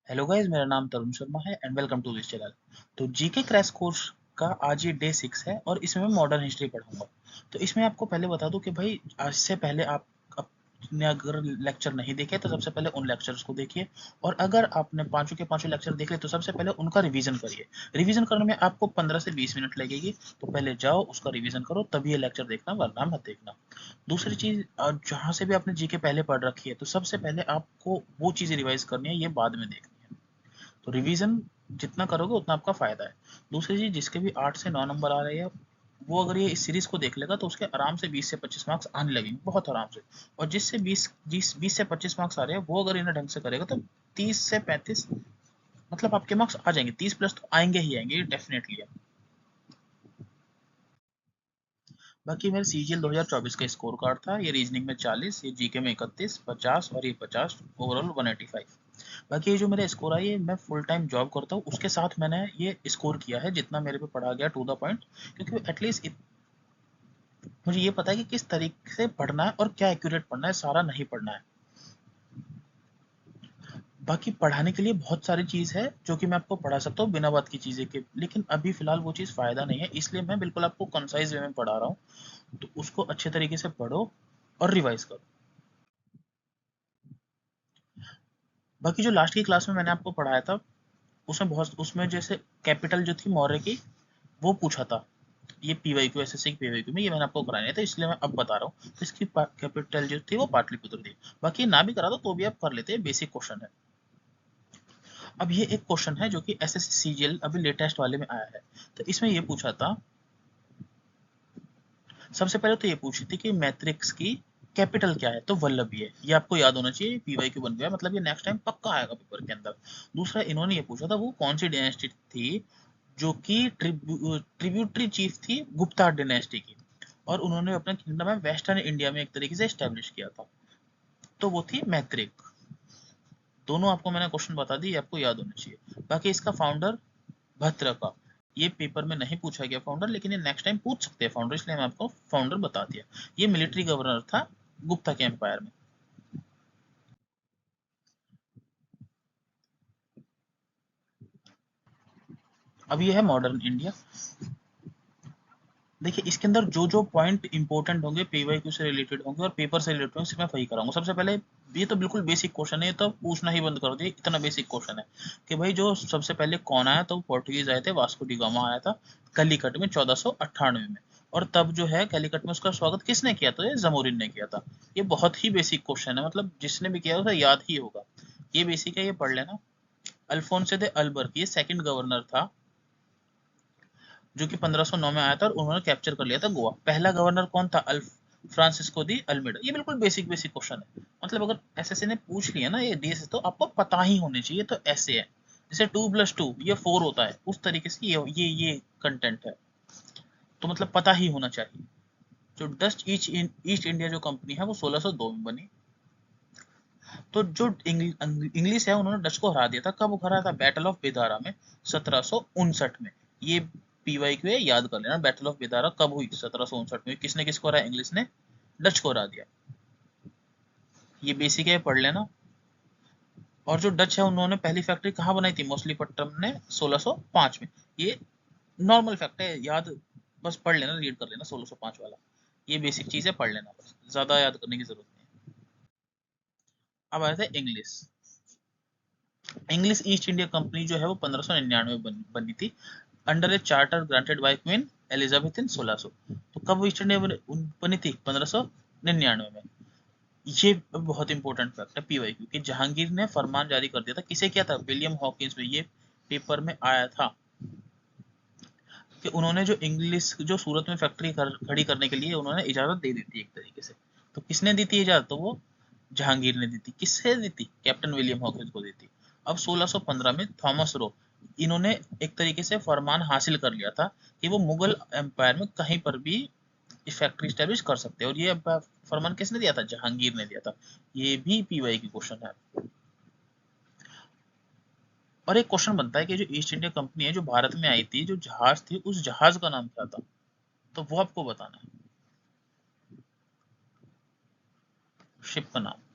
Hello guys, मेरा नाम तरुण शर्मा है and welcome to this channel. तो जीके क्रैश कोर्स का आज ये डे 6 है और इसमें मैं मॉडर्न हिस्ट्री पढ़ाऊंगा। तो इसमें आपको पहले बता दूं कि भाई आज से पहले आप अपने अगर लेक्चर नहीं देखे तो सबसे पहले उन लेक्चर्स को देखिए, और अगर आपने पांचों के पांचों लेक्चर देख ले तो सबसे पहले उनका रिवीजन करिए। रिवीजन करने में आपको 15 से 20 मिनट लगेगी, तो पहले जाओ उसका रिवीजन करो तभी ये लेक्चर देखना, वरना मत देखना। दूसरी चीज, जहां से भी आपने जीके पहले पढ़ रखी है तो सबसे पहले आपको वो चीजें रिवाइज करनी है, ये बाद में देखनी है। तो रिवीजन जितना करोगे उतना आपका फायदा है। दूसरी चीज, जिसके भी 8 से 9 नंबर आ रहे हैं वो अगर ये इस सीरीज को देख लेगा तो उसके आराम से 20 से 25 मार्क्स आने लगेंगे, बहुत आराम से। और जिससे 20 से 25 मार्क्स आ रहे हैं वो अगर इन्हें ढंग से करेगा तो 30 से 35, मतलब आपके मार्क्स आ जाएंगे, 30 प्लस तो आएंगे ही आएंगे, डेफिनेटली। बाकी मेरे सीजीएल 2024 का स्कोर कार्ड था, ये रीजनिंग में 40, ये जीके में 31, 50 और ये 50, ओवरऑल 185। बाकी ये जो मेरा स्कोर है, ये मैं फुल टाइम जॉब करता हूँ उसके साथ मैंने ये स्कोर किया है जितना मेरे पे पढ़ा गया टू द पॉइंट, क्योंकि एटलीस्ट मुझे ये पता है कि किस तरीके से पढ़ना है और क्या एक्यूरेट पढ़ना है, सारा नहीं पढ़ना है। बाकी पढ़ाने के लिए बहुत सारी चीज है जो कि मैं आपको पढ़ा सकता हूँ बिना बात की चीजें के, लेकिन अभी फिलहाल वो चीज फायदा नहीं है, इसलिए मैं बिल्कुल आपको कंसाइज वे में पढ़ा रहा हूँ। तो उसको अच्छे तरीके से पढ़ो और रिवाइज करो। बाकी जो लास्ट की क्लास में मैंने आपको पढ़ाया था उसमें जैसे कैपिटल जो थी मौर्य की वो पूछा था। ये पीवाईक्यू, एसएससी की पीवाईक्यू में ये मैंने आपको कराया था, इसलिए मैं अब बता रहा हूँ। तो इसकी कैपिटल जो थी वो पाटलिपुत्र थी। बाकी ना भी करा तो भी आप कर लेते हैं, बेसिक क्वेश्चन है। अब ये एक क्वेश्चन है जो कि एसएससी सीजीएल अभी लेटेस्ट वाले में आया है। तो इसमें ये पूछा था, सबसे पहले तो ये पूछी थी कि मैट्रिक्स की कैपिटल क्या है, तो वल्लभी है। ये आपको याद होना चाहिए, पीवाईक्यू बन गया, मतलब ये नेक्स्ट टाइम पक्का आएगा पेपर के अंदर। दूसरा, इन्होंने ये पूछा था वो कौन सी डायनेस्टी थी जो कि ट्रिब्यूटरी चीफ थी गुप्ता डायनेस्टी की, और उन्होंने अपना किंगडम है वेस्टर्न इंडिया में एक तरीके से एस्टेब्लिश किया था, तो वो थी मैत्रिक। दोनों आपको मैंने क्वेश्चन बता दी, आपको याद होना चाहिए। बाकी इसका फाउंडर भद्र का, ये पेपर में नहीं पूछा गया फाउंडर, लेकिन ये नेक्स्ट टाइम पूछ सकते हैं फाउंडर, इसलिए मैं आपको फाउंडर बता दिया। ये मिलिट्री गवर्नर था गुप्ता के एम्पायर में। अब ये है मॉडर्न इंडिया। देखिए इसके अंदर जो जो पॉइंट इंपॉर्टेंट होंगे, पीवाईक्यू से रिलेटेड होंगे और पेपर से रिलेटेड होंगे, सिर्फ मैं वही कराऊंगा। सबसे पहले, ये तो बिल्कुल बेसिक क्वेश्चन है, ये तो पूछना ही बंद कर दिए, इतना बेसिक क्वेश्चन है कि भाई जो सबसे पहले कौन आया, तो पोर्टुगीज आए थे, वास्को डी गामा आया था कलिकट में 1498 में। और तब जो है कैलिकट में उसका स्वागत किसने किया, तो ये जमोरिन ने किया था। ये बहुत ही बेसिक क्वेश्चन है, मतलब जिसने भी किया उसे याद ही होगा। ये बेसिक है, ये पढ़ लेना। अल्फोंसो दे अल्बर्क, ये सेकंड गवर्नर था जो कि 1509 में आया था और उन्होंने कैप्चर कर लिया था गोवा। पहला गवर्नर कौन था, अल्फ फ्रांसिस्को दी अल्मेडा। ये बिल्कुल बेसिक बेसिक क्वेश्चन है, मतलब अगर एसएससी ने पूछ लिया ना ये डी से तो आपको पता ही होने चाहिए। तो ऐसे है जैसे 2+2 ये 4 होता है, उस तरीके से ये कंटेंट है, तो मतलब पता ही होना चाहिए। जो डस्ट ईस्ट इंडिया जो कंपनी है वो 1602 में बनी। तो जो इंग्लिश है उन्होंने डच को हरा दिया था, कब हरा था, बैटल ऑफ बेदारा में 1759 में। ये पीवाईक्यू है, याद कर लेना, बैटल ऑफ बेदारा कब हुई, 1759 में। किसने किसको हराया, इंग्लिश ने डच को हरा दिया। ये बेसिक है, पढ़ लेना। और जो डच है उन्होंने पहली फैक्ट्री कहाँ बनाई थी, मछलीपट्टनम ने 1605 में। ये नॉर्मल फैक्ट है, याद बस पढ़ लेना, रीड कर लेना 1605 वाला। ये बेसिक चीज है, पढ़ लेना, बस ज्यादा याद करने की जरूरत नहीं है। अब आया था English. English East India company जो है वो 1599 में बनी थी, under a charter granted by Queen Elizabeth in 1600। तो कब ईस्ट इंडिया बनी थी, 1599 में। ये बहुत इंपॉर्टेंट फैक्ट है पीवाईक्यू कि जहांगीर ने फरमान जारी कर दिया था, किसे किया था, विलियम हॉकिंस में। ये पेपर में आया था कि उन्होंने जो इंग्लिश जो सूरत में फैक्ट्री खड़ी करने के लिए उन्होंने इजाजत दे दी थी एक तरीके से। तो किसने दी थी इजाजत, तो वो जहांगीर ने दी थी। किससे दी थी, कैप्टन विलियम हॉकिंस को दी थी। अब 1615 में थॉमस रो, इन्होंने एक तरीके से फरमान हासिल कर लिया था कि वो मुगल एम्पायर में कहीं पर भी फैक्ट्री स्टैब्लिश कर सकते हैं, और ये फरमान किसने दिया था, जहांगीर ने दिया था। ये भी पीवाई की क्वेश्चन है। और एक क्वेश्चन बनता है कि जो ईस्ट इंडिया कंपनी है जो भारत में आई थी, जो जहाज थी उस जहाज का नाम क्या था, तो वो आपको बताना है, शिप का नाम।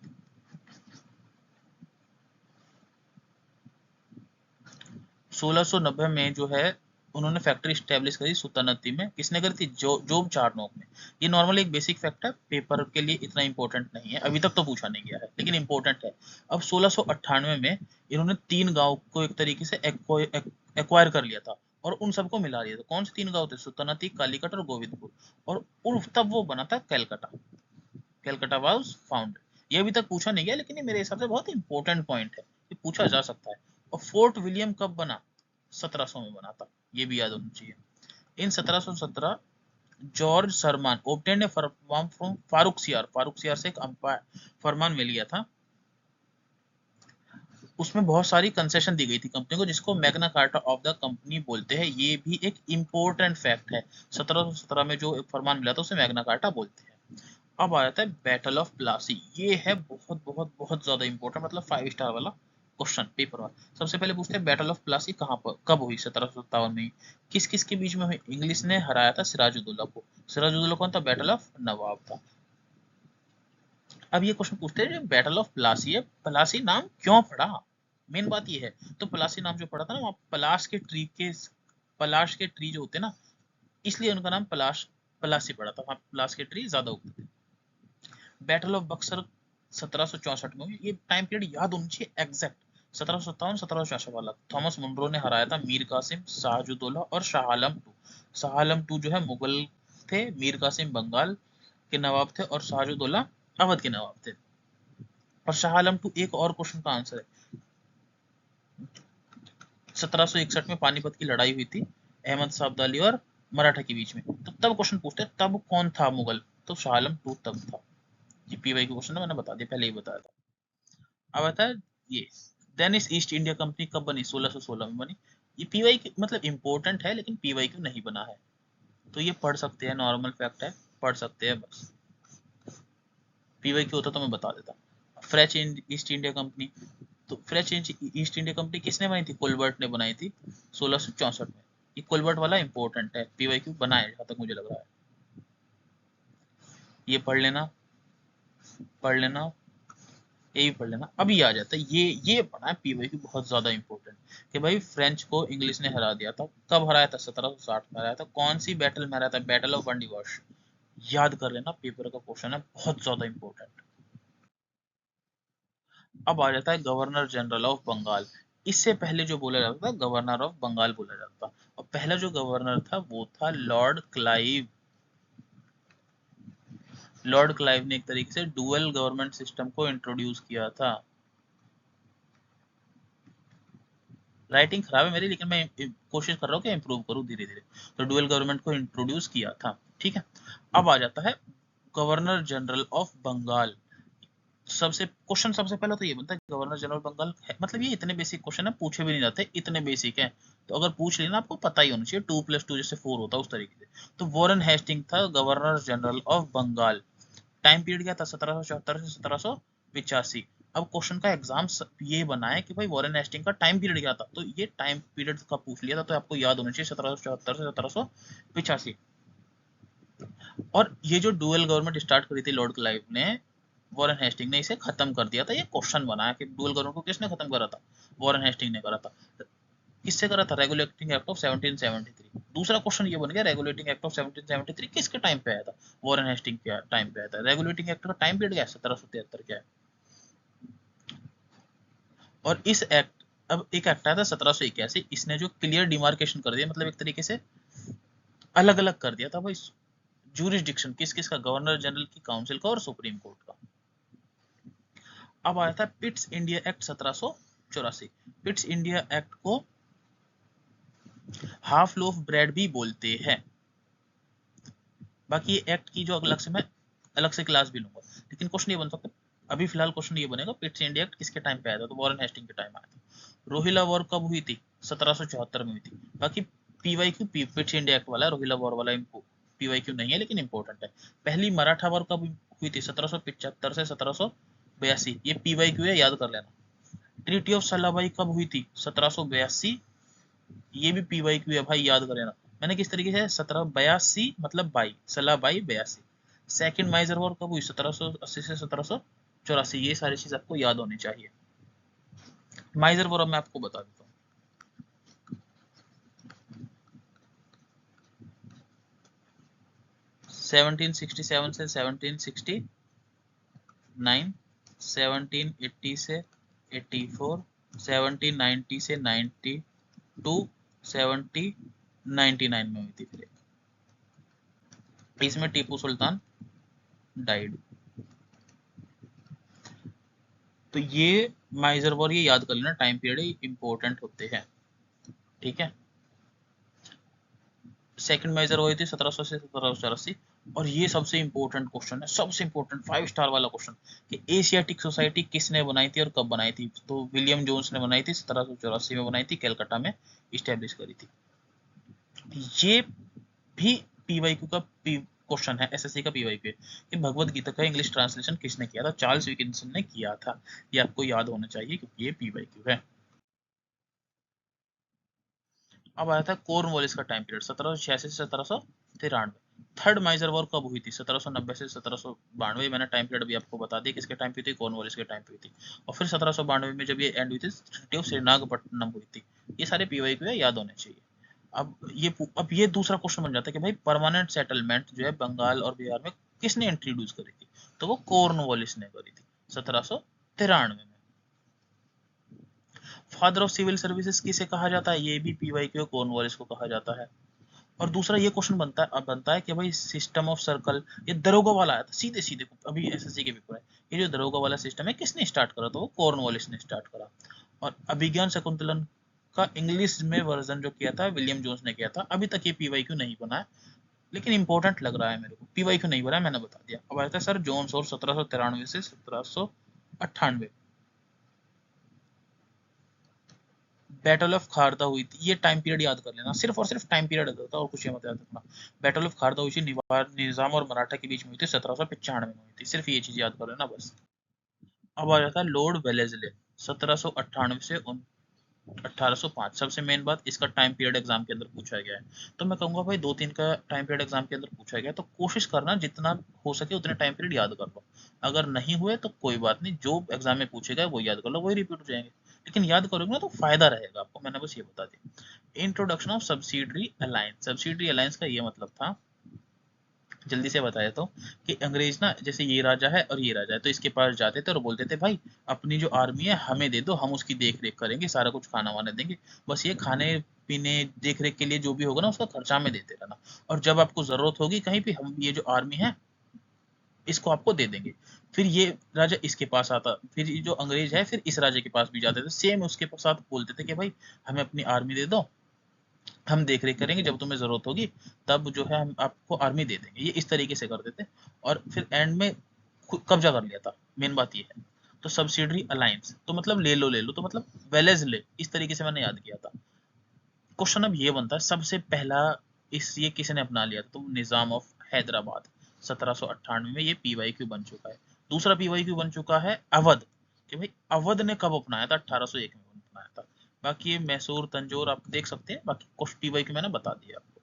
1690 में जो है उन्होंने फैक्ट्री स्टैब्लिश करी सुल्तानती में। किसने करी थी? जोब चार्नोक ने। ये नॉर्मली एक बेसिक फैक्ट है, पेपर के लिए इतना इंपॉर्टेंट नहीं है, अभी तक तो पूछा नहीं गया है लेकिन इंपॉर्टेंट है। अब 1698 में इन्होंने 3 गांव को एक तरीके से एक्वायर कर लिया था और उन सबको मिला दिया था। कौन से 3 गांव थे? सुल्तानती, कालीकट और गोविंदपुर। और उर्फ तब वो बना था कैलकाटा। Calcutta was found. ये अभी तक पूछा नहीं गया लेकिन ये मेरे हिसाब से बहुत इंपॉर्टेंट पॉइंट है, ये पूछा जा सकता है। और फोर्ट विलियम कब बना? 1700 में बना था, ये भी याद होना चाहिए। In 1717 George Surman obtained a फरमान फ्रॉम फारूक सियार। फारूक सियार से एक फरमान मिल गया था। उसमें बहुत सारी कंसेशन दी गई थी कंपनी को, जिसको Magna carta of the company बोलते हैं। ये भी एक इम्पोर्टेंट फैक्ट है। 1717 में जो एक फरमान मिला था उसे मैग्ना कार्टा बोलते हैं। अब आ जाता है बैटल ऑफ प्लासी। ये है बहुत बहुत बहुत ज्यादा इंपॉर्टेंट, मतलब 5 स्टार वाला क्वेश्चन पेपर वाला। सबसे पहले पूछते हैं बैटल ऑफ प्लासी कहाँ पर कब हुई? 1757 में। किस किस के बीच में हुई? इंग्लिश ने हराया था सिराजुद्दौला को। सिराजुद्दौला कौन था? बैटल ऑफ नवाब था। अब ये क्वेश्चन पूछते हैं जो बैटल ऑफ प्लासी है, प्लासी नाम क्यों पड़ा? मेन बात ये है। तो प्लासी नाम जो पड़ा था ना, वहाँ पलाश के ट्री जो होते हैं ना, इसलिए उनका नाम पलासी पड़ा था। वहाँ पलाश के ट्री ज्यादा उगते थे। बैटल ऑफ बक्सर 1764 में। ये टाइम पीरियड याद होना चाहिए एग्जैक्ट। 1757 1764 वाला। थॉमस मुनरो ने हराया था मीर कासिम, शाहजुद्दौला और शाह आलम टू। शाह आलम टू जो है मुगल थे, मीर कासिम बंगाल के नवाब थे और शाहजुद्दौला अवध के नवाब थे। और शाह आलम टू एक और क्वेश्चन का आंसर है। 1761 में पानीपत की लड़ाई हुई थी अहमद शाह अब्दाली और मराठा के बीच में। तो तब क्वेश्चन पूछते हैं तब कौन था मुगल? तो शाह आलम टू तब था। ये पीवाई का क्वेश्चन है, मैंने बता दिया, पहले ही बताया था। अब आता है ये डेनिश ईस्ट इंडिया कंपनी कब बनी? 1616 में बनी। ये पीवाई मतलब इंपॉर्टेंट है लेकिन पीवाई क्यों नहीं बना है, तो ये पढ़ सकते हैं, नॉर्मल फैक्ट है, पढ़ सकते हैं बस। पीवाई क्यों होता तो मैं बता देता। French east India company. तो फ्रेंच ईस्ट इंडिया कंपनी किसने बनाई थी? कोलबर्ट ने बनाई थी 1664 में। ये कोलबर्ट वाला इंपॉर्टेंट है, पीवाई क्यों बना है जहां तक मुझे लग रहा है। ये पढ़ लेना, पढ़ लेना, ये भी पढ़ लेना। अभी आ जाता है ये पढ़ा है पीवाई की, बहुत ज्यादा इंपॉर्टेंट कि भाई फ्रेंच को इंग्लिश ने हरा दिया था। कब हराया था? 1760 में हराया था। कौन सी बैटल में हराया था? Battle of Wandiwash. याद कर लेना, पेपर का क्वेश्चन है, बहुत ज्यादा इंपॉर्टेंट। अब आ जाता है गवर्नर जनरल ऑफ बंगाल। इससे पहले जो बोला जाता था गवर्नर ऑफ बंगाल बोला जाता था। और पहला जो गवर्नर था वो था लॉर्ड क्लाइव। लॉर्ड क्लाइव ने एक तरीके से डुअल गवर्नमेंट सिस्टम को इंट्रोड्यूस किया था। राइटिंग खराब है मेरी लेकिन मैं कोशिश कर रहा हूँ कि इम्प्रूव करूँ धीरे धीरे। तो डुअल गवर्नमेंट को इंट्रोड्यूस किया था, ठीक है। अब आ जाता है गवर्नर जनरल ऑफ बंगाल। सबसे पहले तो ये बनता है गवर्नर जनरल बंगाल है, मतलब ये इतने बेसिक क्वेश्चन है, पूछे भी नहीं जाते, इतने बेसिक है। तो अगर पूछ लेना आपको पता ही होना चाहिए, 2+2 जैसे 4 होता है उस तरीके से। तो वॉरेन हेस्टिंग था governor general of Bengal. Time period क्या था? 1774 से 1785। अब क्वेश्चन का एग्जाम ये बना है कि भाई वॉरेन हेस्टिंग का टाइम पीरियड क्या था, तो ये टाइम पीरियड का पूछ लिया था, तो आपको याद होना चाहिए 1774 से 1785। और ये जो डुअल गवर्नमेंट स्टार्ट करी थी लॉर्ड क्लाइव ने, वॉरेन हेस्टिंग ने इसे खत्म कर दिया था। ये क्वेश्चन बना है कि डुअल गवर्नमेंट को किसने खत्म करा था? वॉरेन हेस्टिंग ने करा था। किससे करा था? Regulating act of 1773। दूसरा क्वेश्चन ये बन गया रेगुलेटिंग एक्ट ऑफ 1773 किसके टाइम पे आया था? वॉरेन हेस्टिंग के टाइम पे आया था। रेगुलेटिंग एक्ट का टाइम पीरियड क्या है? 1773 क्या है। और इस एक्ट, अब एक एक्ट आया था 1781, इसने जो क्लियर डिमार्केशन कर दिया, मतलब एक तरीके से अलग अलग कर दिया था भाई जूरिसडिक्शन किस किस का, गवर्नर जनरल की, काउंसिल का और सुप्रीम कोर्ट का। अब आया था Pitt's India act 1784। Pitt's India act को हाफ लोफ ब्रेड भी बोलते हैं। बाकी ये एक्ट की जो अलग से क्लास भी लूंगा, लेकिन क्वेश्चन ये बन सकता है। अभी फिलहाल क्वेश्चन ये बनेगा पिट्स इंडिया एक्ट किसके टाइम पे आया था? तो वॉरेन हेस्टिंग के टाइम आया था। रोहिला वॉर कब हुई थी? 1774 में हुई थी। बाकी पीवाईक्यू पिट्स इंडिया एक्ट वाला, रोहिला वॉर वाला पीवाईक्यू नहीं है लेकिन इंपॉर्टेंट है। पहली मराठा वॉर कब हुई थी? 1775 से 1782। ये पीवाईक्यू है, याद कर लेना। ट्रीटी ऑफ सलाबाई कब हुई थी? 1782। ये भी पीवाईक्यू है भाई, याद कर लेना। मैंने किस तरीके से 1782 मतलब बाई, सलाह बाई 82। सेकंड माइजर वॉर कब हुई? 1780 से 1784। ये सारी चीज आपको याद होनी चाहिए। माइजर वॉर मैं आपको बता देता हूँ। 1767 से 1769, 1780 से 84, 1790 से 92, 1799 में हुई थी फिर इसमें टीपू सुल्तान डाइड। तो ये माइजर वॉर, ये याद कर लेना, टाइम पीरियड इंपॉर्टेंट होते हैं, ठीक है। सेकंड मेजर हुई थी 1700 से 1784, और ये सबसे इंपॉर्टेंट क्वेश्चन है, सबसे इंपॉर्टेंट 5 स्टार वाला क्वेश्चन, कि एशियाटिक सोसाइटी किसने बनाई थी और कब बनाई थी। तो विलियम जोन्स ने बनाई थी, 1784 में बनाई थी, कलकत्ता में इस्टेब्लिश करी थी। ये भी पीवाईक्यू का क्वेश्चन है, एसएससी का पीवाईक्यू है कि भगवत गीता का इंग्लिश ट्रांसलेशन किसने किया था। चार्ल्स विकिंसन ने किया था, ये आपको याद होना चाहिए क्योंकि ये पीवाईक्यू है। अब आया था कॉर्नवालिस का टाइम पीरियड 1786 से 1793। थर्ड माइजर वॉर कब हुई थी, 1790 से 1792। मैंने टाइम पीरियड भी आपको बता दिया, किसके टाइम पे थी, कॉर्नवालिस के टाइम पे थी। और फिर 1792 में जब ये एंड हुई थी, ट्रीटी ऑफ श्रीरंगपट्टनम हुई थी। ये सारे पीवाईक्यू है, याद होने चाहिए। अब ये दूसरा क्वेश्चन बन जाता है कि भाई परमानेंट सेटलमेंट जो है बंगाल और बिहार में किसने इंट्रोड्यूस करी थी, तो वो कॉर्नवालिस ने करी थी 1793 में। फादर ऑफ सिविल सर्विसेज किसे कहा जाता है, ये भी पीवाईक्यू कॉर्नवालिस को कहा जाता है। और दूसरा ये क्वेश्चन बनता है कि भाई सिस्टम ऑफ सर्कल, ये दरोगा वाला आया था सीधे सीधे, अभी एसएससी के पेपर है, ये जो दरोगा वाला सिस्टम है किसने स्टार्ट करा, तो वो कॉर्नवालिस ने स्टार्ट करा। और अभिज्ञान शकुंतलन का इंग्लिश में वर्जन जो किया था विलियम जोन्स ने किया था। अभी तक ये पीवाईक्यू नहीं बना है, लेकिन इंपॉर्टेंट लग रहा है मेरे को, पीवाईक्यू नहीं बना है, मैंने बता दिया। अब आता है सर जोन्स और 1793 से 1798। बैटल ऑफ खारदा हुई थी, ये टाइम पीरियड याद कर लेना, सिर्फ और सिर्फ टाइम पीरियड होता और कुछ मत याद रखना। बैटल ऑफ खारदा हुई थी निजाम और मराठा के बीच में हुई थी, 1795 में हुई थी, सिर्फ ये चीज याद कर लेना बस। अब आ जाता है लॉर्ड वेलेस्ले, 1798 से 1805। सबसे मेन बात, इसका टाइम पीरियड एग्जाम के अंदर पूछा गया है, तो मैं कहूंगा भाई 2-3 का टाइम पीरियड एग्जाम के अंदर पूछा गया, तो कोशिश करना जितना हो सके उतने टाइम पीरियड याद कर लो। अगर नहीं हुए तो कोई बात नहीं, जो एग्जाम में पूछेगा वो याद कर लो, वही रिपीट हो जाएंगे, लेकिन याद करोगे ना तो फायदा रहेगा आपको, मैंने बस ये बता दिया। Introduction of subsidiary alliance, subsidiary alliance का ये मतलब था, जल्दी से बता देता हूँ, कि अंग्रेज ना, जैसे ये राजा है और ये राजा है, तो इसके पास जाते थे और बोलते थे भाई अपनी जो आर्मी है हमें दे दो, हम उसकी देख रेख करेंगे, सारा कुछ खाना वाना देंगे, बस ये खाने पीने देख रेख के लिए जो भी होगा ना उसका खर्चा में देते रहना, और जब आपको जरूरत होगी कहीं पे, हम ये जो आर्मी है इसको आपको दे देंगे। फिर ये राजा इसके पास आता, फिर ये जो अंग्रेज है फिर इस राजा के पास भी जाते थे, सेम उसके साथ बोलते थे कि भाई हमें अपनी आर्मी दे दो, हम देख रेख करेंगे, जब तुम्हें जरूरत होगी तब जो है हम आपको आर्मी दे देंगे। ये इस तरीके से करते थे, और फिर एंड में कब्जा कर लिया था, मेन बात ये है। तो सब्सिडरी अलायंस तो मतलब ले लो ले लो, तो मतलब वेलेज ले, इस तरीके से मैंने याद किया था। क्वेश्चन अब ये बनता है, सबसे पहला ये किसने अपना लिया था, तो निजाम ऑफ हैदराबाद, 1798 में ये पीवाईक्यू बन चुका है। दूसरा पीवाईक्यू बन चुका है अवध, कि भाई अवध ने कब अपनाया था, 1801 में अपनाया था। बाकी ये मैसूर तंजौर आप देख सकते हैं, बाकी कुछ पीवाईक्यू मैंने बता दिया आपको।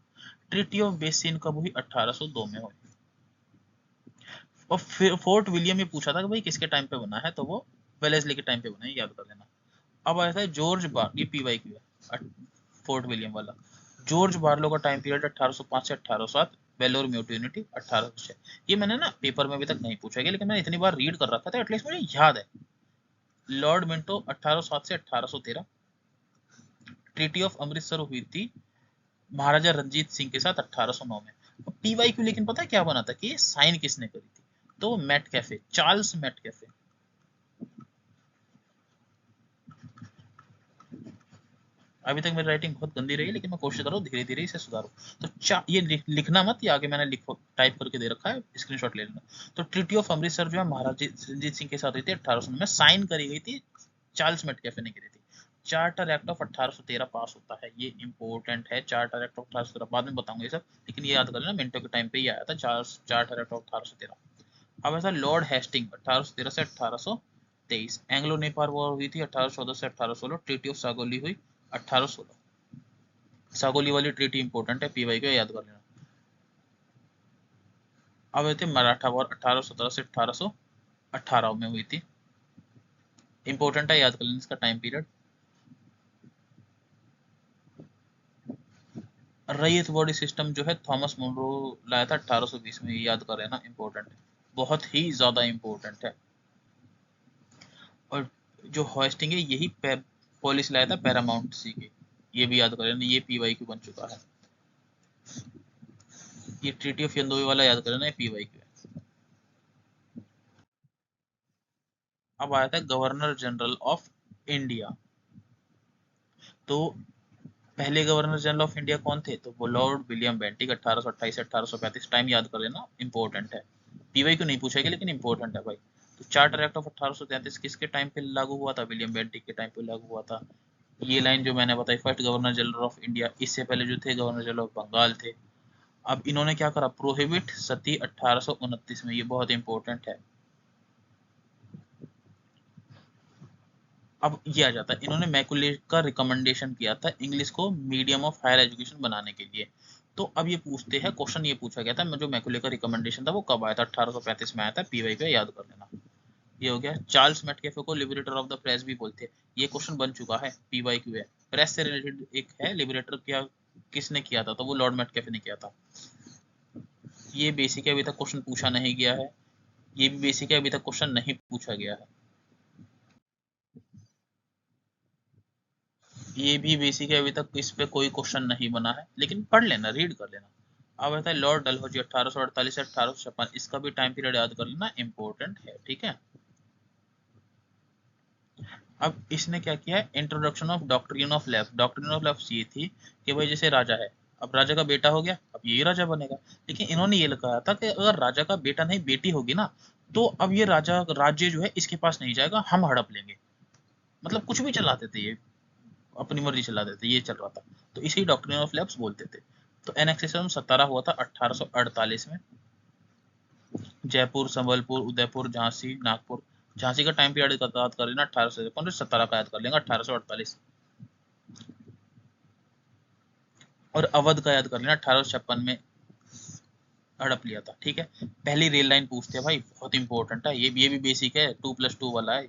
ट्रीटी ऑफ बेसिन कब हुई, 1802 में हुई। और फिर फोर्ट विलियम ये पूछा था कि भाई किसके टाइम पे बना है, तो वो वेलेस्ली के टाइम पे बना है, याद कर लेना। अब आया था जॉर्ज बार, ये पीवाईक्यू है फोर्ट विलियम वाला। जॉर्ज बार्लो का टाइम पीरियड 1805 से 1807, वेलोर म्यूटिनिटी 1806। ये मैंने ना पेपर में अभी तक नहीं पूछा गया, लेकिन मैंने इतनी बार रीड कर रखा था, एटलीस्ट मुझे याद है। लॉर्ड मिंटो 1807 से 1813। ट्रीटी ऑफ अमृतसर हुई थी महाराजा रंजीत सिंह के साथ 1809 में। पीवाईक्यू लेकिन पता है क्या बना था, कि साइन किसने करी थी, तो Metcalfe, Charles Metcalfe. अभी तक मेरी राइटिंग बहुत गंदी रही है, लेकिन मैं कोशिश कर रहा हूँ धीरे धीरे इसे सुधारूं। तो ये लिखना मत, ये आगे मैंने टाइप करके दे रखा है, स्क्रीनशॉट ले लेना। तो ट्रीटी ऑफ अमृतसर जो है महाराजा रंजीत सिंह के साथ हुई थी 1800 में, साइन करी गई थी चार्ल्स मेटकैफे ने करी थी। चार्टर एक्ट ऑफ 1813 पास होता है, ये इंपॉर्टेंट है। चार्टर एक्ट ऑफ 1813 बाद में बताऊंगा ये सब, लेकिन ये याद कर लेना, मिंटो के टाइम पे ही आया था चार्टर एक्ट ऑफ 1813। अब ऐसा लॉर्ड हेस्टिंग 1813 से 1823। एंग्लो नेपाल वॉर हुई थी 1814 से 1816। ट्रीटी ऑफ सागोली हुई 1816। सागोली वाली ट्रीटी इंपॉर्टेंट है, पीवाई को याद कर लेना। अब ये थे मराठा वॉर 1817 से 1818 में हुई थी, इंपॉर्टेंट है, याद कर लेना इसका टाइम पीरियड। रैयत बॉडी सिस्टम जो है थॉमस मुनरो लाया था 1820 में, याद कर लेना, इंपॉर्टेंट है, बहुत ही ज्यादा इंपॉर्टेंट है। और जो होस्टिंग है यही पॉलिसी लाया था पैरामाउंट सी के, ये भी याद कर लेना, ये पीवाई क्यू बन चुका है। ये ट्रीटी ऑफ यंदोवी वाला याद कर लेना, ये पीवाई क्यू है। अब आया था गवर्नर जनरल ऑफ इंडिया। तो पहले गवर्नर जनरल ऑफ इंडिया कौन थे? तो वो लॉर्ड विलियम बेंटिक, 1828 से 1835। टाइम याद कर लेना, इंपॉर्टेंट है। पीवाई क्यों नहीं पूछेगा लेकिन इंपॉर्टेंट है भाई। तो चार्टर एक्ट ऑफ 1833 किसके टाइम पे लागू हुआ था? विलियम बेंटिक के टाइम पे लागू हुआ था। ये लाइन जो मैंने बताई, first governor general of India, इससे पहले जो थे गवर्नर जनरल ऑफ बंगाल थे। अब इन्होंने क्या करा? प्रोहिबिट सती 1829 में, ये बहुत इंपॉर्टेंट है। अब ये आ जाता है, इन्होंने मैकुले का रिकमेंडेशन किया था इंग्लिश को मीडियम ऑफ हायर एजुकेशन बनाने के लिए। तो अब ये पूछते हैं, क्वेश्चन ये पूछा गया था, जो मैकुले का रिकमेंडेशन था वो कब आया था? 1835 में आया था। पीवाई पे याद कर लेना। ये हो गया। चार्ल्स मेटकेफे को लिबरेटर ऑफ द प्रेस भी बोलते हैं, ये क्वेश्चन बन चुका है, पीवाई क्यू है। प्रेस से रिलेटेड एक है, लिबरेटर क्या किसने किया था? तो वो लॉर्ड मेटकेफे ने किया था। ये बेसिक है, अभी तक क्वेश्चन पूछा नहीं गया है। ये भी बेसिक है, अभी तक क्वेश्चन नहीं पूछा गया है। ये भी बेसिक है, अभी तक इस पे कोई क्वेश्चन नहीं बना है, लेकिन पढ़ लेना, रीड कर लेना। अब आता है लॉर्ड डलहौजी 1848 से 1856, इसका भी टाइम पीरियड याद कर लेना, इंपॉर्टेंट है, ठीक है। अब इसने क्या किया है? Introduction of doctrine of left. Doctrine of left ये थी कि भाई जैसे राजा है, अब राजा का बेटा हो गया, अब यही राजा बनेगा। लेकिन इन्होंने ये लिखा था कि अगर राजा का बेटा नहीं बेटी होगी ना, तो अब ये राजा राज्य जो है इसके पास नहीं जाएगा, हम हड़प लेंगे। मतलब कुछ भी चलाते थे ये, अपनी मर्जी चलाते थे, ये चल रहा था। तो इसे डॉक्ट्रिन ऑफ लैप्स बोलते थे। तो एनेक्सेशन 17 हुआ था 1848 में। जयपुर, संबलपुर, उदयपुर, झांसी, नागपुर। झांसी का टाइम पीरियड याद कर लेना, 1853। 17 का याद कर लेंगे, 1848। और अवध का याद कर लेना, 1856 में हड़प लिया था, ठीक है। पहली रेल लाइन पूछते हैं भाई, बहुत इंपॉर्टेंट है, ये भी बेसिक है, 2+2 वाला है।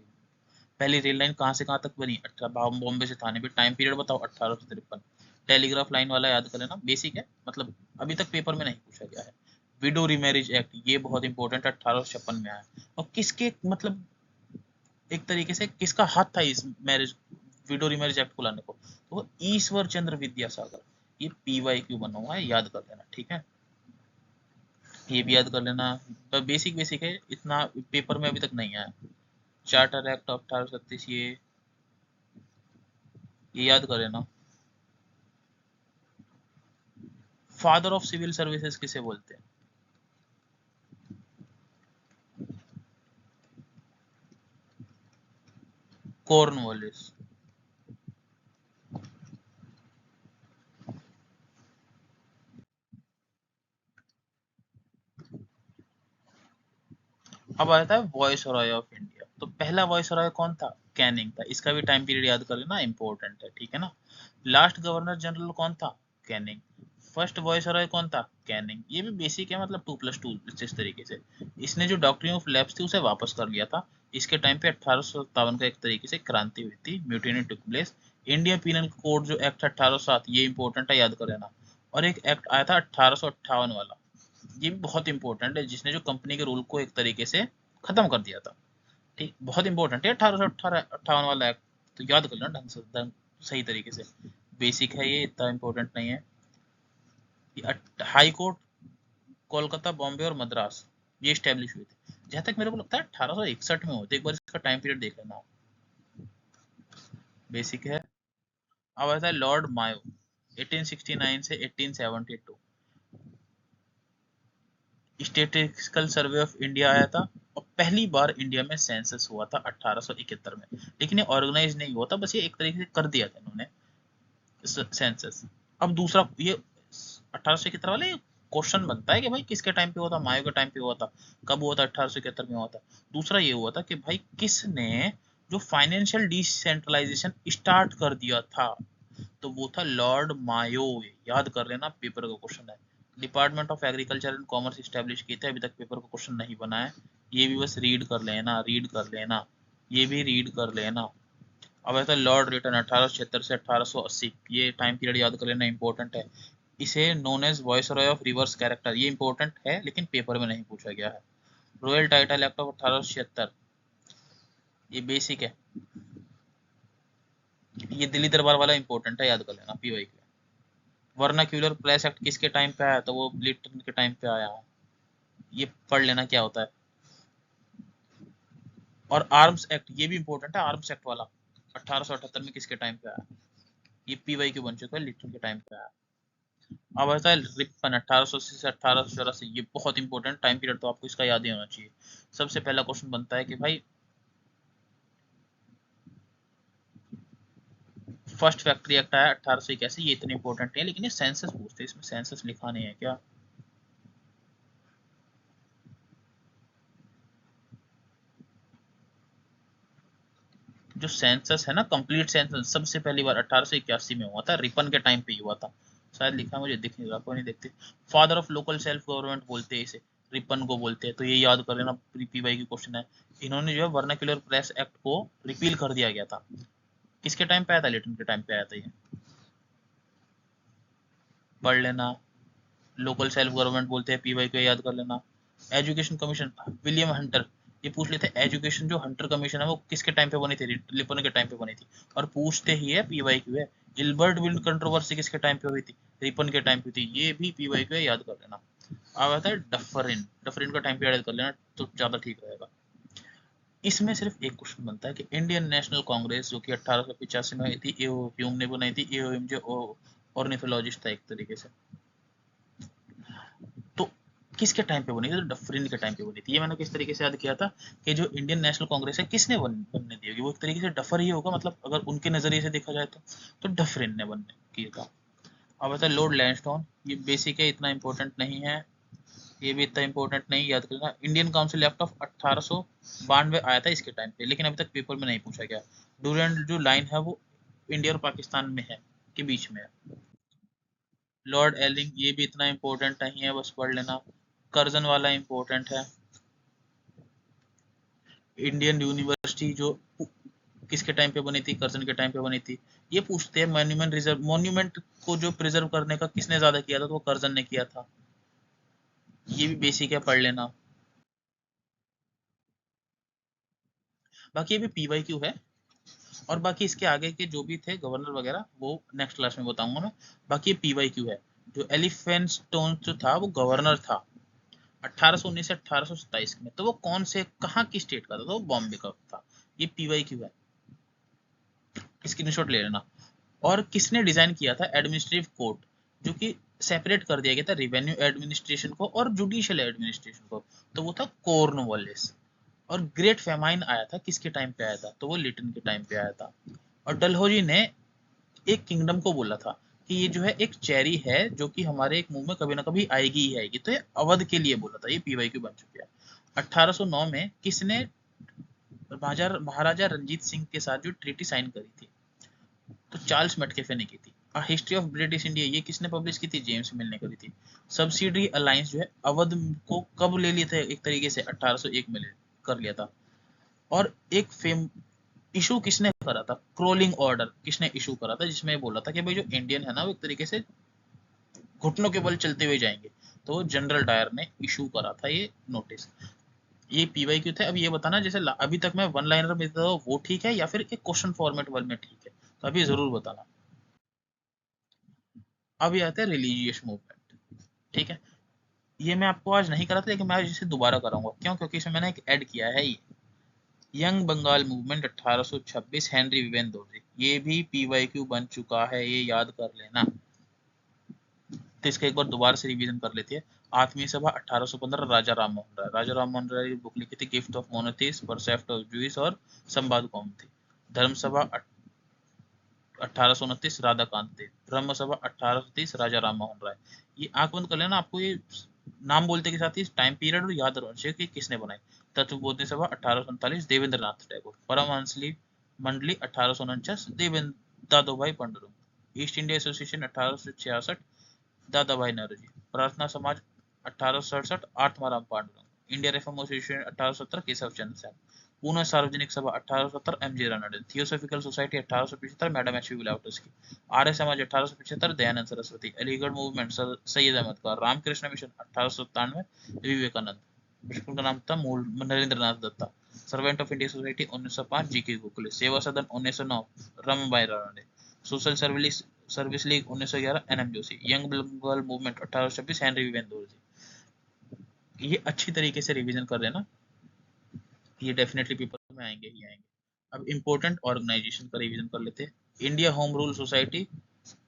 पहली रेल लाइन कहाँ से कहाँ तक बनी? बॉम्बे से थाने पे। टाइम पीरियड बताओ, 1853। टेलीग्राफ लाइन वाला याद कर लेना, बेसिक है, मतलब अभी तक पेपर में नहीं पूछा गया है। विडो रिमैरिज एक्ट, ये बहुत इंपॉर्टेंट है, 1856 में आया। और किसके मतलब एक तरीके से किसका हाथ था इस मैरिज, विडो रिमैरिज एक्ट को लाने को? तो वो ईश्वर चंद्र विद्यासागर। ये पीवाई क्यू बना हुआ है, याद कर लेना, ठीक है। ये भी याद कर लेना, बेसिक बेसिक है, इतना पेपर में अभी तक नहीं आया। चार्टर एक्ट ऑफ 1836, ये याद कर लेना। फादर ऑफ सिविल सर्विसेज किसे बोलते हैं? कॉर्नवालिस। अब आता है वॉइस रॉय ऑफ इंडिया। तो पहला वॉइस रॉय कौन था? कैनिंग था। इसका भी टाइम पीरियड याद कर लेना, इंपॉर्टेंट है, ठीक है ना। लास्ट गवर्नर जनरल कौन था? कैनिंग। फर्स्ट वॉइस रॉय कौन था? कैनिंग। ये भी बेसिक है, मतलब 2+2 इस तरीके से। इसने जो डॉक्ट्रिन ऑफ लैप्स थी उसे वापस कर लिया था। इसके टाइम पे 1857 का एक तरीके से क्रांति हुई थी, mutiny took place. Indian penal code जो एक्ट 1807, ये इंपॉर्टेंट है, याद कर लेना। और एक एक्ट आया था 1858 वाला, ये भी बहुत इंपॉर्टेंट है, जिसने जो कंपनी के रूल को एक तरीके से खत्म कर दिया था। ठीक, बहुत इंपॉर्टेंट है 1858 वाला एक्ट। तो याद कर लेना सही तरीके से। बेसिक है ये, इतना इंपॉर्टेंट नहीं है। हाई कोर्ट कोलकाता, बॉम्बे और मद्रास, ये स्टैब्लिश हुए थे। जहां तक मेरे को लगता है 1861 में होते। एक बार इसका टाइम पीरियड देख लेना। बेसिक है। अब आता है लॉर्ड मायो, 1869 से 1872। स्टेटिस्टिकल सर्वे ऑफ इंडिया आया था, और पहली बार इंडिया में सेंसस हुआ था 1871 में। लेकिन ये ऑर्गेनाइज नहीं हुआ था, बस ये एक तरीके से कर दिया था इन्होंने सेंसस। अब दूसरा ये 1871 वाले क्वेश्चन बनता है कि भाई किसके टाइम पे हुआ था? मायो के टाइम पे हुआ था। कब हुआ था? 1871 में हुआ था। दूसरा ये हुआ था कि भाई किसने जो फाइनेंशियल डिसेंट्रलाइजेशन स्टार्ट कर दिया था? तो वो था लॉर्ड मायो। याद कर लेना, पेपर का क्वेश्चन है। Department of agriculture and commerce establish किए थे, अभी तक पेपर का क्वेश्चन नहीं बना है। ये भी बस रीड कर लेना, रीड कर लेना, ये भी रीड कर लेना। अब ऐसा लॉर्ड रिटर्न 1876 से 1880, ये टाइम पीरियड याद कर लेना, इंपॉर्टेंट है। इसे known as viceroy of reverse character, ये इंपॉर्टेंट है लेकिन पेपर में नहीं पूछा गया है। रॉयल टाइटल एक्ट ऑफ 1876, ये बेसिक है। ये दिल्ली दरबार वाला इंपॉर्टेंट है, याद कर लेना पीवाई के। वर्नाक्यूलर प्रेस एक्ट किसके टाइम पे आया, तो वो लिटन के टाइम पे आया है, ये पढ़ लेना क्या होता है। और आर्म्स एक्ट, ये भी इंपॉर्टेंट है, आर्म्स एक्ट वाला 1878 में किसके टाइम पे आया, ये पीवाई क्यू बन चुका है, लिटन के टाइम पे आया। अब आता है रिपन 1880 से 1884, ये बहुत इंपॉर्टेंट टाइम पीरियड, तो आपको इसका याद ही होना चाहिए। सबसे पहला क्वेश्चन बनता है कि भाई फर्स्ट फैक्ट्री एक्ट आया 1881, ये इतने इंपॉर्टेंट है, लेकिन ये सेंसस पूछते हैं, इसमें सेंसस लिखा नहीं है क्या। जो सेंसस है ना, कंप्लीट सेंसस सबसे पहली बार 1881 में हुआ था, रिपन के टाइम पे ही हुआ था। शायद लिखा मुझे दिख नहीं रहा, कोई नहीं देखते। Father of local self government बोलते हैं इसे, रिपन को बोलते हैं, तो ये याद कर लेना, पीवाई की क्वेश्चन है। इन्होंने जो है वर्नाक्यूलर प्रेस एक्ट को रिपील कर दिया गया था, किसके टाइम पे आया था, लिटन के टाइम पे आया था ये, पढ़ लेना। लोकल सेल्फ गवर्नमेंट बोलते हैं, पीवाई को याद कर लेना। एजुकेशन कमीशन, विलियम हंटर, ये पूछ लेते हैं एजुकेशन जो हंटर कमीशन है वो किसके टाइम पे बनी थी, लिपन के टाइम पे बनी थी। और पूछते ही है पीवाई क्यू है, इल्बर्ट विंड कंट्रोवर्सी किसके टाइम पे हुई थी, रिपन के टाइम पे थी, ये भी पीवाई क्यू है, याद कर लेना। अब आता है डफरिन, डफरिन का टाइम पे याद कर लेना तो ज्यादा ठीक रहेगा। इसमें सिर्फ एक क्वेश्चन बनता है कि इंडियन नेशनल कांग्रेस जो कि 1885 में हुई थी, ए ह्यूम ने बनाई थी, ए ह्यूम जो ऑर्निथोलॉजिस्ट था एक तरीके से, तो किसके टाइम पे बनी थी, तो डफरिन के टाइम पे बनी थी। ये मैंने किस तरीके से याद किया था कि जो इंडियन नेशनल कांग्रेस है किसने बनने दी होगी, वो एक तरीके से डफर ही होगा, मतलब अगर उनके नजरिए से देखा जाए तो डफरिन ने बनने किया था। अब आता है लॉर्ड लैंसडाउन, ये बेसिक है, इतना इंपॉर्टेंट नहीं है, ये भी इतना इंपॉर्टेंट नहीं, याद करना। इंडियन काउंसिल एक्ट ऑफ 1892 आया था इसके टाइम पे, लेकिन अभी तक पेपर में नहीं पूछा गया। डूरेंट जो लाइन है वो इंडिया और पाकिस्तान में है, के बीच में है। लॉर्ड एलिंग, ये भी इतना इंपॉर्टेंट नहीं है, बस पढ़ लेना। कर्जन वाला इंपॉर्टेंट है। इंडियन यूनिवर्सिटी जो किसके टाइम पे बनी थी, कर्जन के टाइम पे बनी थी। ये पूछते हैं मॉन्यूमेंट रिजर्व, मॉन्यूमेंट को जो प्रिजर्व करने का किसने ज्यादा किया था, तो वो कर्जन ने किया था, ये भी बेसिक है, पढ़ लेना। बाकी ये भी पीवाई क्यू है, और बाकी इसके आगे के जो भी थे गवर्नर वगैरह वो नेक्स्ट क्लास में बताऊंगा मैं। बाकी ये पीवाई क्यू है, जो एलिफेंट स्टोन जो था वो गवर्नर था 1819 से 1827 में, तो वो कौन से कहाँ की स्टेट का था, तो वो बॉम्बे का था। ये पीवाई क्यू है, स्क्रीनशॉट ले लेना। और किसने डिजाइन किया था एडमिनिस्ट्रेटिव कोर्ट, जो कि सेपरेट कर दिया गया था रेवेन्यू एडमिनिस्ट्रेशन को और जुडिशियल एडमिनिस्ट्रेशन को, तो वो था कॉर्नवालिस। और ग्रेट फेमाइन आया था किसके टाइम पे आया था, तो वो लिटन के टाइम पे आया था। और डलहौजी ने एक किंगडम को बोला था कि ये जो है एक चेरी है जो कि हमारे एक मुंह में कभी ना कभी आएगी ही आएगी, तो ये अवध के लिए बोला था, ये पीवाई क्यू बन चुकी है। 1809 में किसने महाराजा रंजीत सिंह के साथ जो ट्रीटी साइन करी थी, तो चार्ल्स मेटकेफे ने की थी। और हिस्ट्री ऑफ ब्रिटिश इंडिया ये किसने पब्लिश की थी, जेम्स मिल ने करी थी। सब्सिडरी अलायंस जो है अवध को कब ले लिया था, एक तरीके से 1801 में कर लिया था। और एक फेम इशू किसने करा था, क्रोलिंग ऑर्डर किसने इशू करा था, जिसमें बोला था कि भाई जो इंडियन है ना वो एक तरीके से घुटनों के बल चलते हुए जाएंगे, तो जनरल डायर ने इशू करा था ये नोटिस। ये पीवाई क्यू थे। अब ये बताना जैसे अभी तक मैं वन लाइनर में देता हूँ वो ठीक है या फिर एक क्वेश्चन फॉर्मेट वाले में ठीक है, तो अभी जरूर बताना। अब ये आता है रिलीजियस मूवमेंट, ठीक है। ये मैं आपको आज नहीं करा था, लेकिन मैं आज इसे दोबारा कराऊंगा, क्यों, क्योंकि इसमें मैंने एक ऐड किया है ये young Bengal movement 1826, Henry Viven Dorjee, ये भी पीवाई क्यू बन चुका है, ये याद कर लेना। तो इसका एक बार दोबारा से रिवीजन कर लेते हैं। आत्मीय सभा 1815, राजा राम मोहन राय, राजा राम मोहन राय बुक लिखी थी गिफ्ट ऑफ मोनोथिस, परसेप्ट ऑफ जूइस और संवाद कौन थी। धर्म सभा 1829, राधाकांत देव। ब्रह्म सभा 1830, राजा राम मोहन राय। ये आंख बंद कर लेना, आपको ये नाम बोलते के साथ ही टाइम पीरियड और याद रहना चाहिए कि किसने बनाई। तत्वबोधि सभा 1847, देवेंद्र नाथ टैगोर। परमहंसली मंडली 1849, देवेंद्र दादो भाई पंडुरंग। ईस्ट इंडिया एसोसिएशन 1866, दादा भाई Naoroji. Prarthana Samaj 1867, Atmaram Pandurang. India reform association 1817, Keshav Chandra Sen. Pune Sarvajanik Sabha 1870 MG. Ranade, theosophical society 1875 madam HV. Blavatsky, Arya Samaj 1875 Dayanand Saraswati, Aligarh movement Syed Ahmad Khan, Ramakrishna mission 1897 Vivekananda, बिल्कुल का नाम था मूल Narendranath Datta, servant of India society 1905 GK. Gokhale, Seva Sadan 1909 Ramabai Ranade, social service league 1911 NM. Joshi, young Bengal movement 1826 Henry Viven Dorjee. ये अच्छी तरीके से रिवीजन कर देना, ये डेफिनेटली पेपर में आएंगे ही आएंगे। अब इम्पोर्टेंट ऑर्गेनाइजेशन का रिवीजन कर लेते हैं। इंडिया होम रूल सोसाइटी,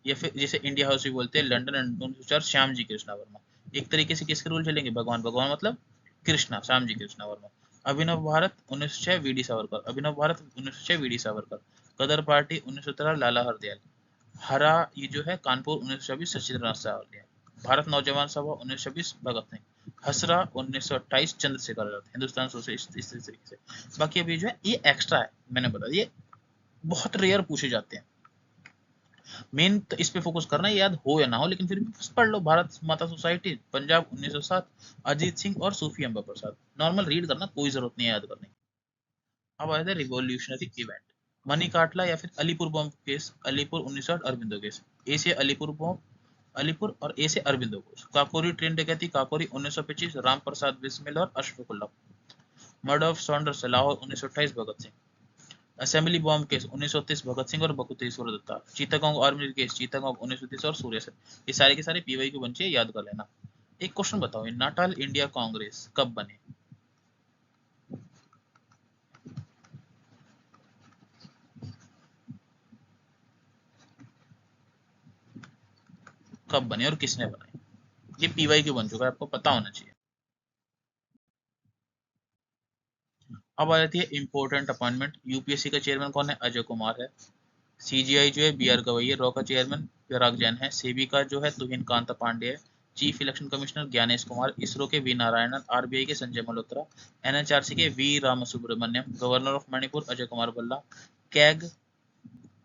या फिर जिसे इंडिया हाउस भी बोलते हैं, लंदन 1904 श्याम जी कृष्णा वर्मा। एक तरीके से किसके रूल चलेंगे, भगवान भगवान मतलब कृष्णा, श्याम जी कृष्णा वर्मा। अभिनव भारत 1906 वी.डी. सावरकर, अभिनव भारत 1906 वी.डी. सावरकर। गदर पार्टी 1913 लाला हरदयाल। हरा ये जो है कानपुर 1926 सचिंद्रनाथ सावलिया। भारत नौजवान सभा 1926 भगत सिंह। हसरा 1928 चंद्रशेखर आजाद, हिंदुस्तान सोशलिस्ट, इस तरीके से। बाकी अभी जो है ये एक्स्ट्रा है, मैंने बता दिया, बहुत रेयर पूछे जाते हैं। मेन तो इस पे फोकस करना है, याद हो या ना हो, लेकिन फिर भी पढ़ लो। भारत माता सोसाइटी, पंजाब 1907, अजीत सिंह और सूफी अंबा प्रसाद। नॉर्मल रीड करना, कोई जरूरत नहीं है याद करने की। अब आया था रिवॉल्यूशनरी इवेंट, मनी काटला या फिर अलीपुर बम केस, अलीपुर 1908 अरबिंदो केस। ए से अलीपुर बम, अलीपुर, और ए से अरबिंदो घोष। काकोरी ट्रेन डकैती, काकोरी 1925 राम प्रसाद बिस्मिल और Ashfaqulla. Murder of Saunders Lahore 1928 Bhagat Singh. Assembly bomb case 1930 Bhagat Singh और बकुतेश्वर दत्ता। चीतागोंग आर्मी केस, चीतागोंग 1930 और सूर्य सेन। ये सारे के सारे पीवाई के बच्चे याद कर लेना। एक क्वेश्चन बताओ, नाटाल इंडिया कांग्रेस कब बने? कब बने और किसने बनाए? ये पीवाई क्यों बन चुका है, आपको पता होना चाहिए। अब आ जाती है इंपॉर्टेंट अपॉइंटमेंट। यूपीएससी का चेयरमैन कौन है? अजय कुमार है। सीजीआई जो है बी आर गवई है। रॉ का चेयरमैन पराग जैन है। सेबी का जो है तुहिन कांत पांडे है। Chief election commissioner Gyanesh Kumar. ISRO के वी नारायणन। आरबीआई के संजय मल्होत्रा। एनएचआरसी के V Ramasubramanian. Governor of Manipur Ajay Kumar Bhalla. CAG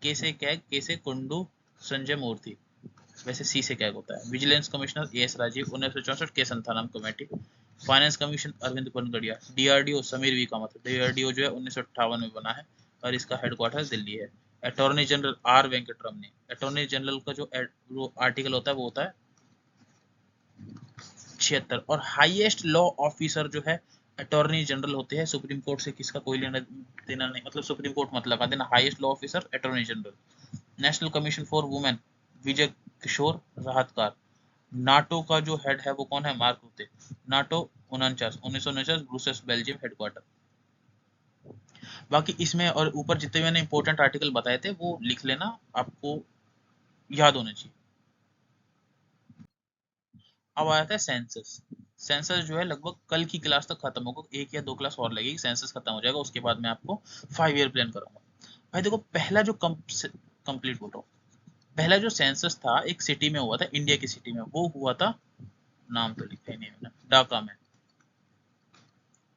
के से कुंडू संजय मूर्ति, वैसे सी से कैग होता है। Vigilance commissioner A S Rajiv 1964 के Santhanam committee. Finance commission Arvind Panagariya. DRDO Sameer we Kamat. DRDO जो है 1958 में बना है और इसका हेडक्वार्टर दिल्ली है। Attorney general R Venkataramani. Attorney general का जो आर्टिकल होता है वो होता है 76। और हाईएस्ट लॉ ऑफिसर जो है अटॉर्नी जनरल होते हैं। सुप्रीम कोर्ट से किसका कोई लेना देना नहीं, मतलब सुप्रीम कोर्ट मत लगा देना। Highest law officer attorney general. National commission for women Vijay Kishore Rahatkar. NATO का जो हेड है वो कौन है? Mark Rutte. NATO 1949 Brussels Belgium headquarter. बाकी इसमें और ऊपर जितने मैंने इंपॉर्टेंट आर्टिकल बताए थे वो लिख लेना, आपको याद होने चाहिए। अब आया था सेंसस। सेंसस जो है लगभग कल की क्लास तक खत्म होगा, एक या दो क्लास और लगेगी, सेंसस खत्म हो जाएगा। उसके बाद मैं आपको 5 ईयर प्लान कराऊंगा। भाई देखो, पहला जो कंप्लीट बोल रहा हूँ, पहला जो सेंसस था एक सिटी में हुआ था, इंडिया की सिटी में, वो हुआ था, नाम तो लिखा ही नहीं मैंने, ढाका में।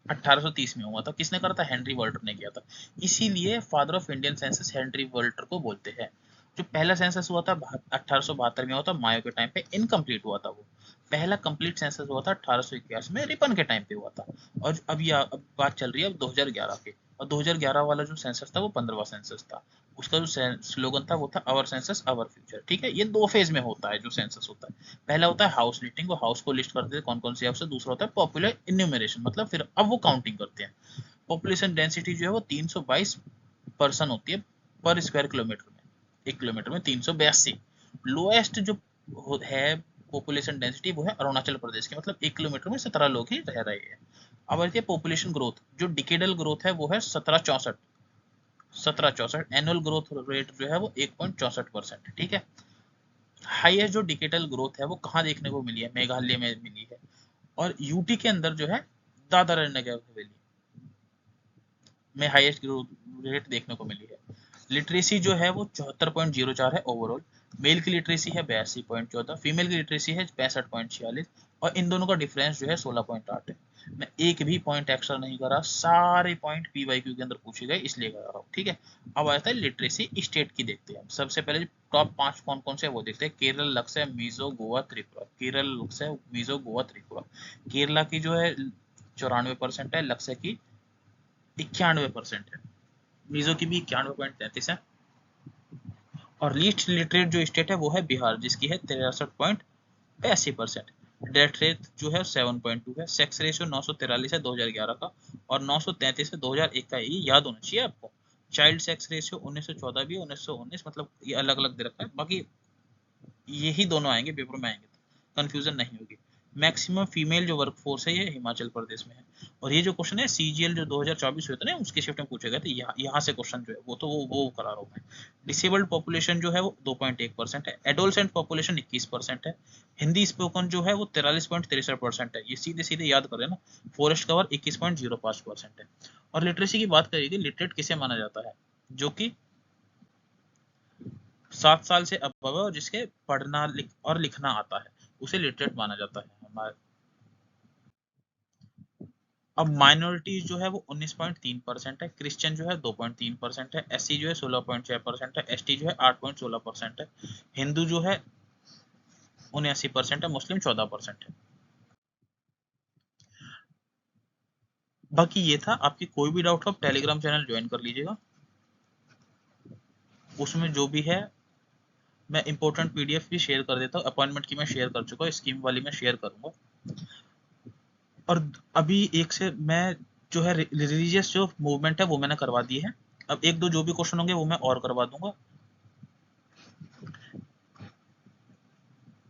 1830 में हुआ था। किसने करा था? हेनरी वर्ल्टर ने किया था। इसीलिए father of Indian census Henry Walter को बोलते हैं। जो पहला सेंसस हुआ था 1872 में हुआ था, मायो के टाइम पे इनकम्प्लीट हुआ था वो। पहला कंप्लीट सेंसस हुआ था 1881 में, रिपन के टाइम पे हुआ था। और अब बात चल रही है अब 2011 की। और 2011 वाला जो सेंसस था वो 15वां सेंसस था। उसका जो स्लोगन था वो था अवर सेंसस अवर फ्यूचर। ठीक है, ये 2 फेज में होता है जो सेंसस होता है। पहला होता है हाउस लिस्टिंग, वो हाउस को लिस्ट करते हैं कौन कौन सी हाउस है। दूसरा होता है पॉपुलर इन्यूमरेशन, मतलब फिर अब वो काउंटिंग करते हैं। पॉपुलेशन डेंसिटी जो है वो 322 पर्सन होती है पर स्क्वायर किलोमीटर में। 1 किलोमीटर में 382। लोएस्ट जो है पॉपुलेशन डेंसिटी वो है अरुणाचल प्रदेश की, मतलब 1 किलोमीटर में 17 लोग ही रह रहे हैं। अब आती है पॉपुलेशन ग्रोथ। जो डिकेडल ग्रोथ है वो है 1764। एनुअल ग्रोथ रेट जो है वो 1.64%। ठीक है। हाईएस्ट जो डिकेटल ग्रोथ है वो कहाँ देखने को मिली है? मेघालय में मिली है। और यूटी के अंदर जो है दादर एंड नगर हवेली में हाईएस्ट ग्रोथ रेट देखने को मिली है। लिटरेसी जो है वो 74.04 है ओवरऑल। मेल की लिटरेसी है 82.14, फीमेल की लिटरेसी है 65.46, और इन दोनों का डिफरेंस जो है 16.8 है। मैं एक भी पॉइंट एक्स्ट्रा नहीं करा, सारे पॉइंट पीवाईक्यू के अंदर पूछे गए इसलिए करा रहा हूँ। ठीक है। अब आता है लिटरेसी स्टेट की, देखते हैं। सबसे पहले टॉप 5 कौन कौन से वो देखते हैं। केरल, लक्ष्य, मिजो, गोवा, त्रिपुरा। केरल, लक्ष्य, मिजो, गोवा, त्रिपुरा। केरला की जो है 94% है, लक्ष्य की 91% है, मीजो की भी 91.33 है। और लीस्ट लिटरेट जो स्टेट है वो है बिहार, जिसकी है 63.82%। डेथ रेट जो है 7.2 है। सेक्स रेशियो 943 है 2011 का, और 933 है 2001 का, ये याद होना चाहिए आपको। चाइल्ड सेक्स रेशियो 1914 भी है, 1919, मतलब ये अलग अलग दे रखा है, बाकी यही दोनों आएंगे पेपर में, आएंगे तो कंफ्यूजन नहीं होगी। मैक्सिमम फीमेल जो वर्क फोर्स है ये हिमाचल प्रदेश में है। और ये जो क्वेश्चन है सीजीएल जो 2024 हुए थे ना, उसके शिफ्ट में पूछे गए थे, यहाँ से क्वेश्चन जो है वो तो वो करा रहा हूँ मैं। डिसेबल्ड पॉपुलेशन जो है वो 2.1% है। एडोलसेंट पॉपुलेशन 21% है। हिंदी स्पोकन जो है वो 43.63% है। ये सीधे सीधे याद करें ना। फॉरेस्ट कवर 21.05% है। और लिटरेसी की बात करेगी, लिटरेट किसे माना जाता है? जो कि 7 साल से अबव है और जिसके पढ़ना और लिखना आता है, उसे लिटरेट माना जाता है हमारे। अब माइनॉरिटीज जो है वो 19.3% है। क्रिश्चियन जो है 2.3% है। एससी जो है 16.6% है। एसटी जो है 8.16% है। हिंदू जो है 79% है। मुस्लिम 14% है। बाकी ये था। आपकी कोई भी डाउट हो आप टेलीग्राम चैनल ज्वाइन कर लीजिएगा, उसमें जो भी है मैं इंपॉर्टेंट पीडीएफ भी शेयर कर देता हूँ। अपॉइंटमेंट की मैं शेयर कर चुका हूँ, स्कीम वाली मैं शेयर करूंगा। और अभी एक से मैं जो है रिलीजियस जो मूवमेंट है वो मैंने करवा दी है। अब एक दो जो भी क्वेश्चन होंगे वो मैं और करवा दूंगा।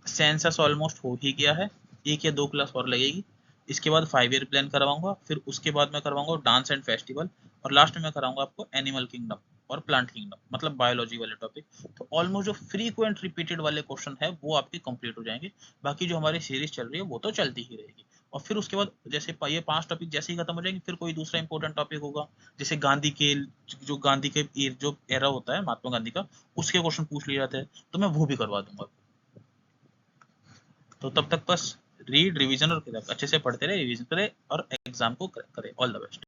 सेंसस ऑलमोस्ट हो ही गया है, 1 या 2 क्लास और लगेगी। इसके बाद 5 ईयर प्लान करवाऊंगा, फिर उसके बाद मैं करवाऊंगा डांस एंड फेस्टिवल, और लास्ट में मैं कराऊंगा आपको एनिमल किंगडम और प्लांट किंगडम, मतलब बायोलॉजी वाले टॉपिक। तो ऑलमोस्ट जो फ्रीक्वेंट रिपीटेड वाले क्वेश्चन है वो आपके कंप्लीट हो जाएंगे। बाकी जो हमारी सीरीज चल रही है वो तो चलती ही रहेगी। और फिर उसके बाद जैसे ये 5 टॉपिक जैसे ही खत्म हो जाएंगे, फिर कोई दूसरा इंपॉर्टेंट टॉपिक होगा। जैसे गांधी के गांधी के जो एरा होता है महात्मा गांधी का, उसके क्वेश्चन पूछ लिए जाते हैं, तो मैं वो भी करवा दूंगा। तो तब तक बस रीड रिवीजन और अच्छे से पढ़ते रहे, रिवीजन करें और एग्जाम को करें। All the best.